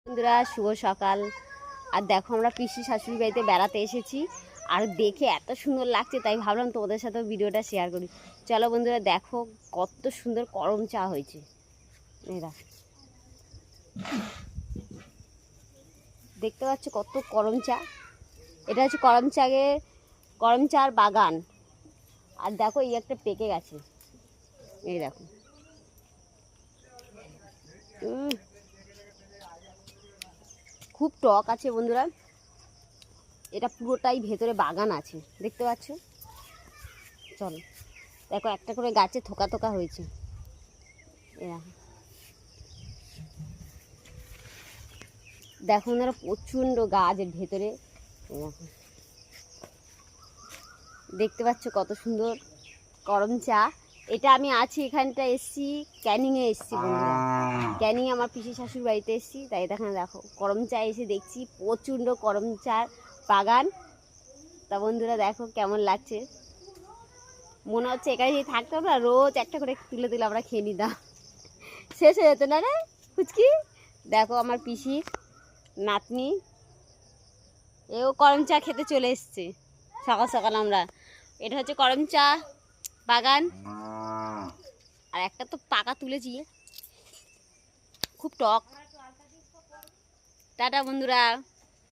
বন্ধুরা শুভ সকাল। আর দেখো আমরা পিসি শাশুড়ি বাড়িতে বেড়াতে এসেছি, আর দেখে এত সুন্দর লাগছে তাই ভাবলাম তোমাদের সাথেও ভিডিওটা শেয়ার করি। চলো বন্ধুরা দেখো কত সুন্দর করম চা হয়েছে। এরা দেখতে পাচ্ছ কত করম চা। এটা হচ্ছে করম চার বাগান। আর দেখো এই একটা পেকে গেছে, এই দেখো। খুব টক আছে বন্ধুরা, এটা পুরোটাই ভেতরে বাগান আছে দেখতে পাচ্ছ। চলো দেখো একটা করে গাছে থোকা থোকা হয়েছে। এরকম দেখো ওনারা প্রচণ্ড গাছের ভেতরে। দেখতে পাচ্ছ কত সুন্দর করম চা। এটা আমি আছি এখানটা এসছি, ক্যানিংয়ে এসছি বন্ধুরা। ক্যানিংয়ে আমার পিসি শাশুড়ি বাড়িতে এসছি, তাই এখানে দেখো করম চা এসে দেখছি প্রচণ্ড করম চার বাগান। তা বন্ধুরা দেখো কেমন লাগছে, মনে হচ্ছে এখানে যদি থাকতাম না রোজ একটা করে তুলে তুলে আমরা খেয়ে নিতাম, শেষ হয়ে যেত না রে ফুচকি। দেখো আমার পিসির নাতনি, এও করম চা খেতে চলে এসছে সকাল সকাল। আমরা এটা হচ্ছে করম চা বাগান, আর একটা তো পাকা তুলেছি, খুব টক। টাটা বন্ধুরা।